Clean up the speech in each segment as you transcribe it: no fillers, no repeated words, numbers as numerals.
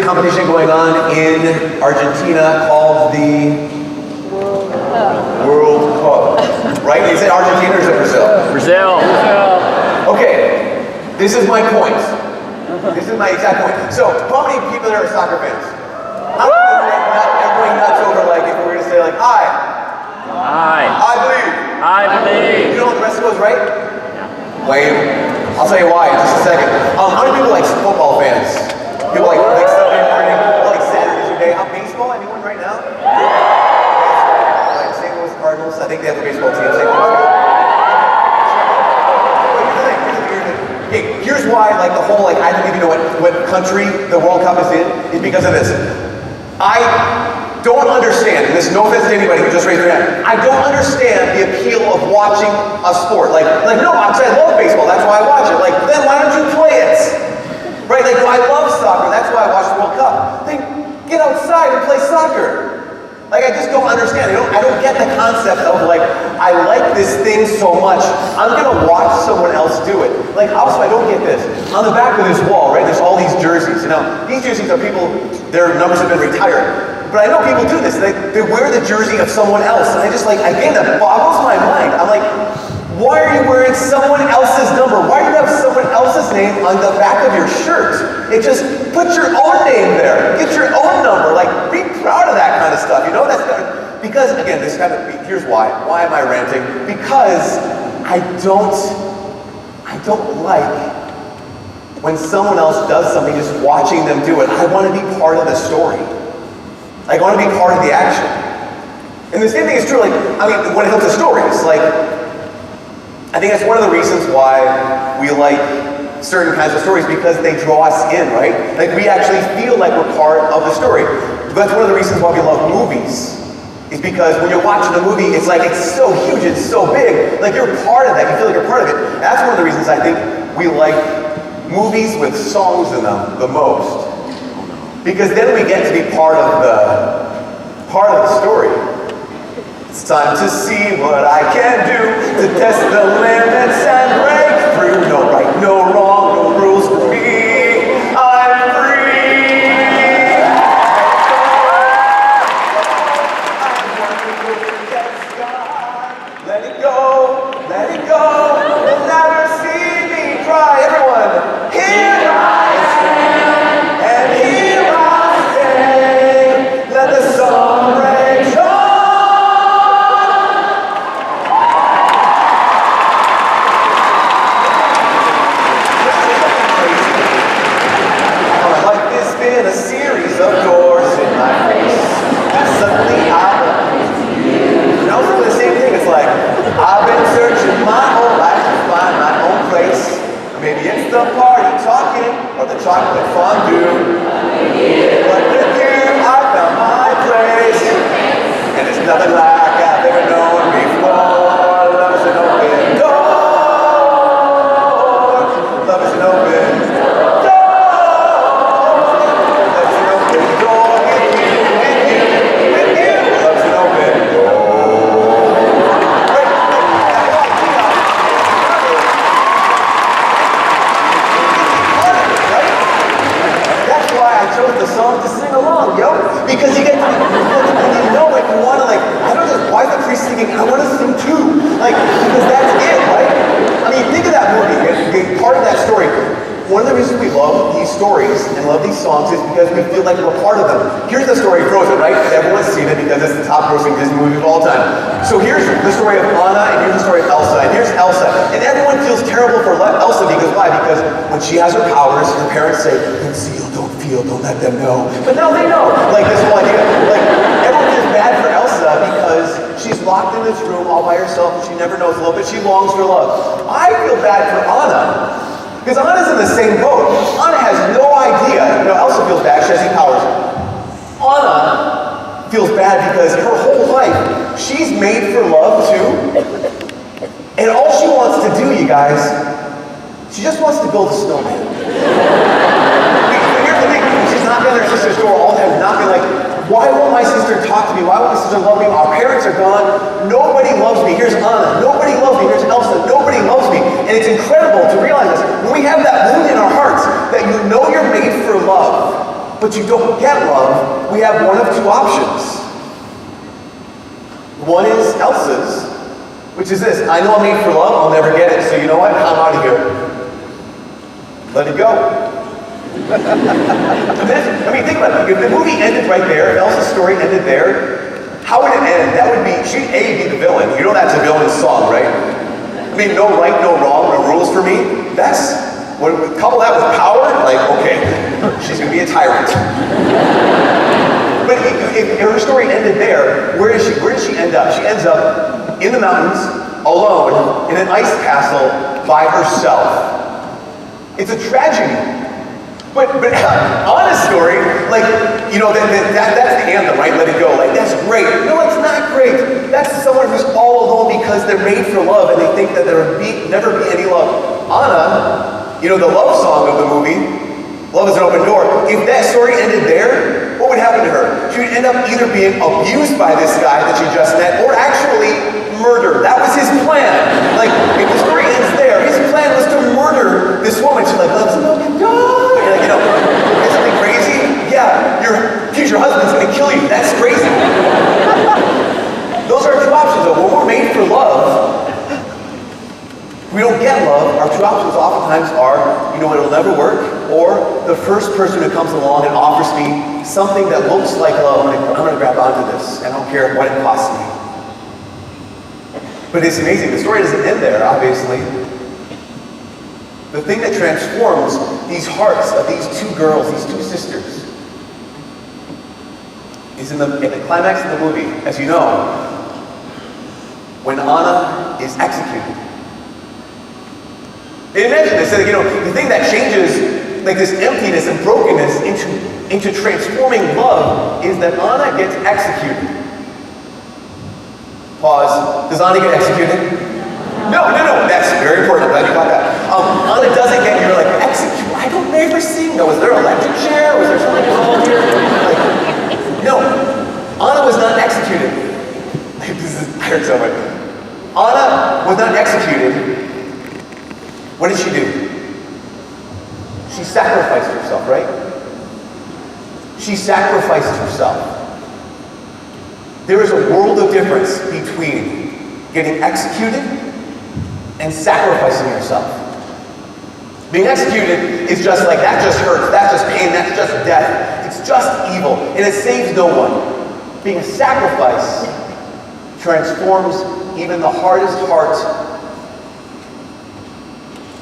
Competition going on in Argentina called the World Cup. Right? Is it Argentina or is it Brazil? Brazil. Okay, this is my point. This is my exact point. So, how many people there are soccer fans? How many people are going nuts over, like, if we're going to say, like, I believe. I believe. You know what the rest of us, right? Yeah. Wait, I'll tell you why in just a second. How many people like football fans? People like Sunday morning, like Saturday's your day. Baseball, anyone right now? Like St. Louis Cardinals, I think they have a baseball team. St. Louis. Here's why, like the whole, like I don't even know what country the World Cup is in, is because of this. I don't understand, and this is no offense to anybody who just raised their hand, I don't understand the appeal of watching a sport. Like no, I love baseball, that's why I watch it. Like, then why don't you play it? Right, like, I love soccer, that's why I watch the World Cup. Then get outside and play soccer. Like, I just don't understand. I don't get the concept of, like, I like this thing so much, I'm gonna watch someone else do it. Like, also, I don't get this. On the back of this wall, right, there's all these jerseys. You know, these jerseys are people, their numbers have been retired. But I know people do this. They wear the jersey of someone else. And I just, like, again, that boggles my mind. I'm like, why are you wearing someone else's number? Why do you have someone else's name on the back of your shirt? It just, put your own name there. Get your own number. Like, be proud of that kind of stuff, you know? Because, again, this kind of, here's why. Why am I ranting? Because I don't like when someone else does something, just watching them do it. I want to be part of the story. Like, I want to be part of the action. And the same thing is true, like, I mean, when it comes to stories, like, I think that's one of the reasons why we like certain kinds of stories, because they draw us in, right? Like, we actually feel like we're part of the story. That's one of the reasons why we love movies. Is because when you're watching a movie, it's like, it's so huge, it's so big, like you're part of that, you feel like you're part of it. That's one of the reasons I think we like movies with songs in them the most. Because then we get to be part of the story. It's time to see what I can do to test the limits and break through. No right, no wrong, no rules for me. I'm free. Let it go, let it go. You'll never see me cry. Everyone, here I stand, and here I stay. Let the sun rage on. A series of doors in my face. Suddenly I want you. And also the same thing, it's like, I've been searching my whole life to find my own place. Maybe it's the party talking, or the chocolate fondue. But with you, I found my place. And it's nothing like I've ever known before. Love is an open door. Love is an open door. Song to sing along, yo, because you get, when you know it, you want to, like, I don't just, why is the priest singing? I want to sing too, like, because that's it, right? I mean, think of that movie, and part of that story. One of the reasons we love these stories and love these songs is because we feel like we're part of them. Here's the story of Frozen, right? Everyone's seen it because it's the top grossing Disney movie of all time. So here's the story of Anna, and here's the story of Elsa, and here's Elsa. And everyone feels terrible for Elsa because why? Because when she has her powers, her parents say, conceal, don't feel, don't let them know. But now they know. Like, this whole idea. Like, everyone feels bad for Elsa because she's locked in this room all by herself and she never knows love, but she longs for love. I feel bad for Anna. Because Anna's in the same boat. Anna has no idea. You know, Elsa feels bad, she has these powers. Anna feels bad because her whole life, she's made for love too. And all she wants to do, you guys, she just wants to build a snowman. Here's the thing, she's knocking on her sister's door, all has not been why won't my sister talk to me? Why won't my sister love me? Our parents are gone. Nobody loves me. Here's Anna. Nobody loves me. Here's Elsa. Nobody loves me. And it's incredible to realize this. When we have that wound in our hearts, that you know you're made for love, but you don't get love, we have one of two options. One is Elsa's, which is this: I know I'm made for love, I'll never get it, so you know what? I'm out of here. Let it go. I mean, think about it. If the movie ended right there, if Elsa's story ended there, how would it end? That would be, she'd A, be the villain. You know that's a villain's song, right? I mean, no right, no wrong, no rules for me. That's, when we couple that with power, like, okay, she's gonna be a tyrant. But if her story ended there, where does she end up? She ends up in the mountains, alone, in an ice castle, by herself. It's a tragedy. But Anna's story, like, you know, that's the anthem, right? Let it go. Like, that's great. No, it's not great. That's someone who's all alone because they're made for love and they think that there will never be any love. Anna, you know, the love song of the movie, Love is an Open Door. If that story ended there, what would happen to her? She would end up either being abused by this guy that she just met or actually murdered. That was his plan. Like, if the story ends there, his plan was to murder this woman. She's like, love's an open door. Like, you know, is something crazy? Yeah, your future husband's gonna kill you. That's crazy. Those are two options though. When we're made for love, we don't get love. Our two options oftentimes are, you know, it'll never work, or the first person who comes along and offers me something that looks like love, I'm gonna grab onto this, and I don't care what it costs me. But it's amazing. The story doesn't end there, obviously. The thing that transforms these hearts of these two girls, these two sisters, is in the climax of the movie, as you know, when Anna is executed. They mentioned this, that, you know, the thing that changes like this emptiness and brokenness into transforming love is that Anna gets executed. Pause. Does Anna get executed? No. That's very important. I'm glad you got that. Anna doesn't get, you're like, execute. I don't ever see. No, was there an electric chair? Was there something involved here? Like, no. Anna was not executed. I heard so much. Anna was not executed. What did she do? She sacrificed herself, right? She sacrificed herself. There is a world of difference between getting executed and sacrificing yourself. Being executed is just like, that just hurts, that's just pain, that's just death. It's just evil, and it saves no one. Being a sacrifice transforms even the hardest heart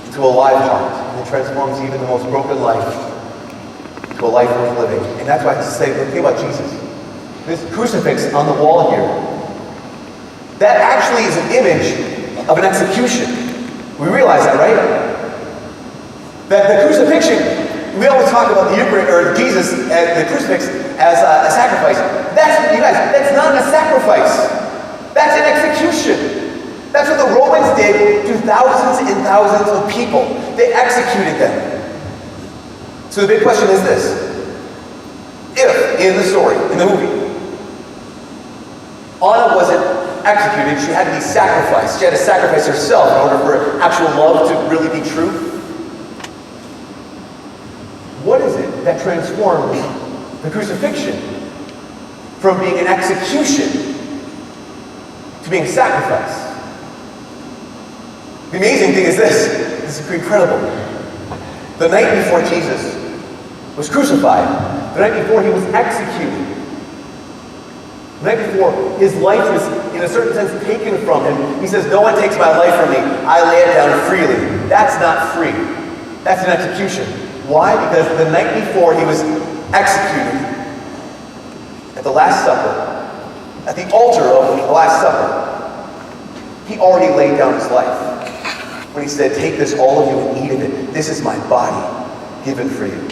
into a live heart, and it transforms even the most broken life to a life worth living. And that's why I say, think about Jesus. This crucifix on the wall here, that actually is an image of an execution. We realize that, right? That the crucifixion, we always talk about the Eucharist, or Jesus, the crucifix as a sacrifice. You guys, that's not a sacrifice. That's an execution. That's what the Romans did to thousands and thousands of people. They executed them. So the big question is this. If, in the story, in the movie, Anna wasn't executed, she had to be sacrificed. She had to sacrifice herself in order for actual love to really be true. What is it that transforms the crucifixion from being an execution to being a sacrifice? The amazing thing is this. This is incredible. The night before Jesus was crucified, the night before he was executed, the night before his life was, in a certain sense, taken from him, he says, no one takes my life from me. I lay it down freely. That's not free. That's an execution. Why? Because the night before he was executed, at the Last Supper, at the altar of the Last Supper, he already laid down his life. When he said, take this, all of you, and eat of it. This is my body given for you.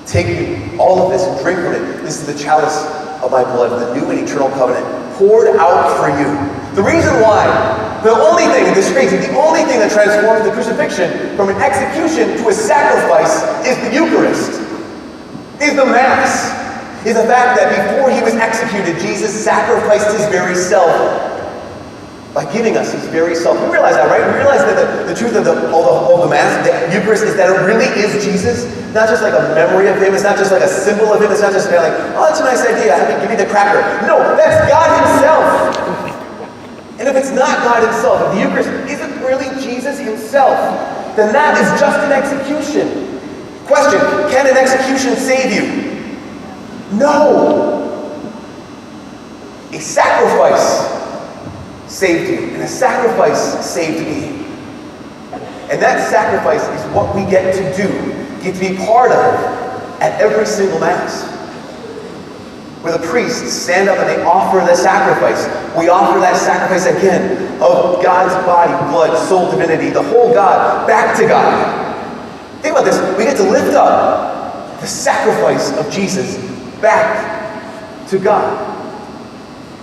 Take all of this and drink from it. This is the chalice of my blood, the new and eternal covenant, poured out for you. The reason why, the only thing that transforms the crucifixion from an execution to a sacrifice is the Eucharist, is the Mass. is the fact that before he was executed, Jesus sacrificed his very self by giving us his very self. We realize that, right? We realize that the truth of the Mass, the Eucharist, is that it really is Jesus. Not just like a memory of him. It's not just like a symbol of him. It's not just kind of like, oh, that's a nice idea. Give me the cracker. No, that's God himself. And if it's not God himself, if the Eucharist isn't really Jesus himself, then that is just an execution. Question, can an execution save you? No. A sacrifice saved you, and a sacrifice saved me. And that sacrifice is what we get to do, get to be part of at every single Mass. Where the priests stand up and they offer the sacrifice. We offer that sacrifice again of God's body, blood, soul, divinity, the whole God, back to God. Think about this. We get to lift up the sacrifice of Jesus back to God.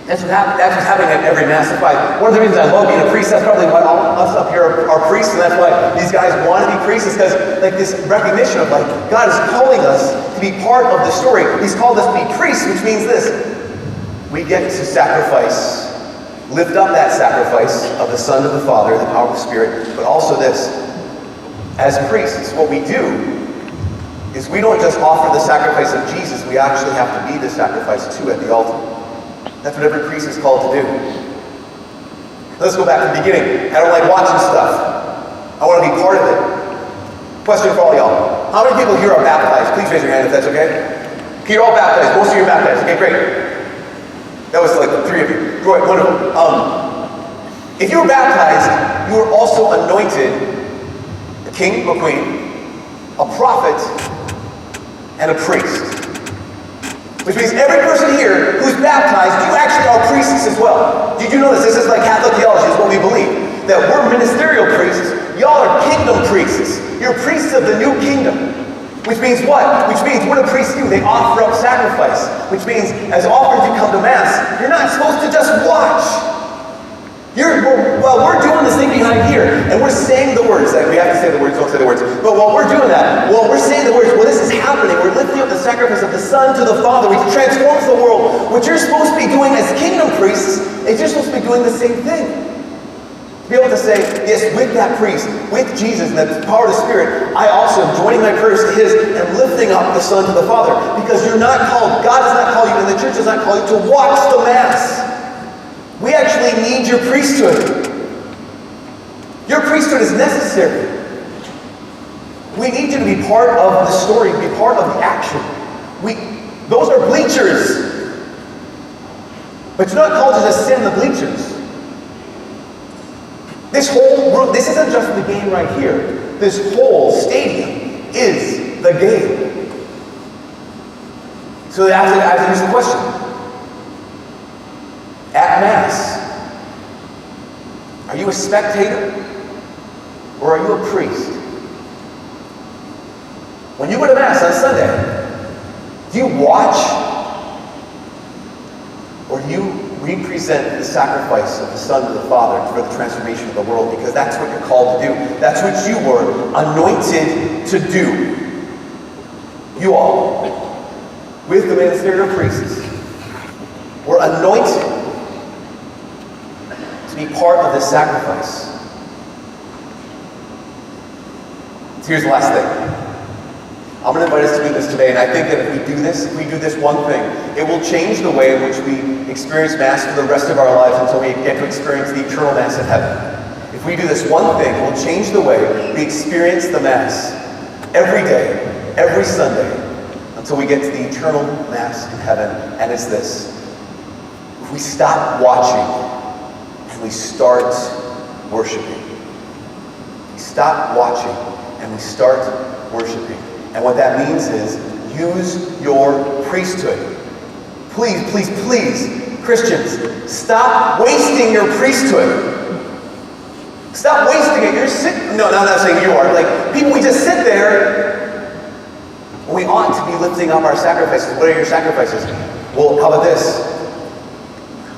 That's what's happening at every Mass. That's why one of the reasons I love being a priest, that's probably why all us up here are priests, and that's why these guys want to be priests, is because like this recognition of like God is calling us to be part of the story. He's called us to be priests, which means this. We get to sacrifice, lift up that sacrifice of the Son to the Father, the power of the Spirit, but also this. As priests, what we do is we don't just offer the sacrifice of Jesus, we actually have to be the sacrifice too at the altar. That's what every priest is called to do. Let's go back to the beginning. I don't like watching stuff. I want to be part of it. Question for all y'all. How many people here are baptized? Please raise your hand if that's okay. Okay, you're all baptized. Most of you are baptized. Okay, great. That was like 3 of you. Great, wonderful. If you were baptized, you were also anointed a king or queen, a prophet, and a priest. Which means every person here who's baptized, you actually are priests as well. Did you know this? This is like Catholic theology, is what we believe. That we're ministerial priests, y'all are kingdom priests. You're priests of the new kingdom. Which means what? Which means what do priests do? They offer up sacrifice. Which means as often as you come to Mass, you're not supposed to just watch. We're doing this thing behind here, and we're saying the words. That we have to say the words, don't say the words. But while we're doing that, while we're saying the words, while this is happening, we're lifting up the sacrifice of the Son to the Father, which transforms the world. What you're supposed to be doing as kingdom priests is you're supposed to be doing the same thing. To be able to say, yes, with that priest, with Jesus, and the power of the Spirit, I also am joining my prayers to his and lifting up the Son to the Father. Because you're not called, God does not call you, and the church does not call you to watch the Mass. We actually need your priesthood. Your priesthood is necessary. We need you to be part of the story, be part of the action. Those are bleachers. But you're not called to just sit in the bleachers. This whole room, this isn't just the game right here. This whole stadium is the game. So I have to ask the question. At Mass, are you a spectator or are you a priest? When you go to Mass on Sunday, do you watch or do you represent the sacrifice of the Son to the Father for the transformation of the world? Because that's what you're called to do. That's what you were anointed to do. You all, with the ministerial priests, were anointed to be part of this sacrifice. So here's the last thing. I'm going to invite us to do this today, and I think that if we do this one thing, it will change the way in which we experience Mass for the rest of our lives until we get to experience the eternal Mass in heaven. If we do this one thing, it will change the way we experience the Mass every day, every Sunday, until we get to the eternal Mass in heaven, and it's this. If we stop watching, we start worshiping. We stop watching and we start worshiping. And what that means is use your priesthood. Please, please, please, Christians, stop wasting your priesthood. Stop wasting it. You're sitting. No, I'm not saying you are. Like people, we just sit there. We ought to be lifting up our sacrifices. What are your sacrifices? Well, how about this?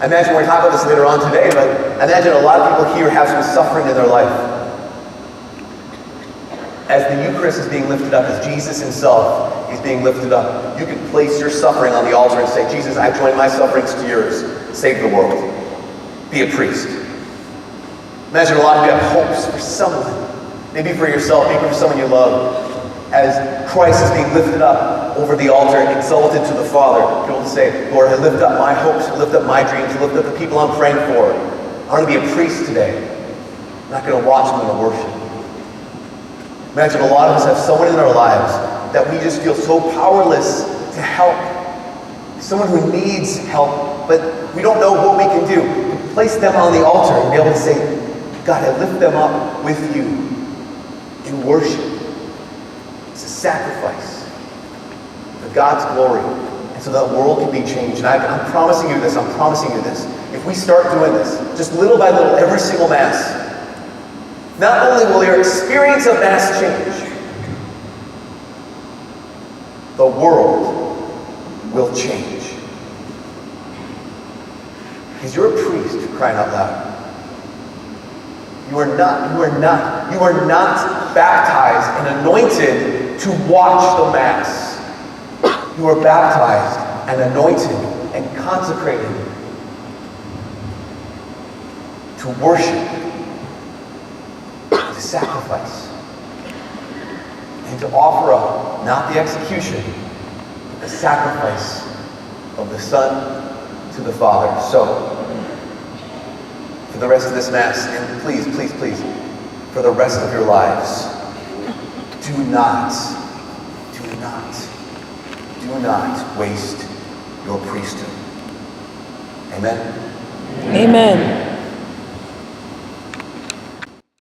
I imagine we're going to talk about this later on today, but I imagine a lot of people here have some suffering in their life. as the Eucharist is being lifted up, as Jesus himself is being lifted up, you can place your suffering on the altar and say, Jesus, I join my sufferings to yours. Save the world. Be a priest. Imagine a lot of you have hopes for someone, maybe for yourself, maybe for someone you love. As Christ is being lifted up over the altar, exalted to the Father, you're able to say, Lord, I lift up my hopes, I lift up my dreams, I lift up the people I'm praying for. I want to be a priest today. I'm not going to watch, I'm going to worship. Imagine a lot of us have someone in our lives that we just feel so powerless to help. Someone who needs help, but we don't know what we can do. Place them on the altar and be able to say, God, I lift them up with you in worship. It's a sacrifice for God's glory, and so that the world can be changed. And I'm promising you this, If we start doing this, just little by little, every single Mass, not only will your experience of Mass change, the world will change. Because you're a priest, crying out loud. You are not baptized and anointed to watch the Mass. You are baptized and anointed and consecrated to worship, to sacrifice, and to offer up not the execution, but the sacrifice of the Son to the Father. So, for the rest of this Mass, and please, for the rest of your lives, do not waste your priesthood. Amen? Amen.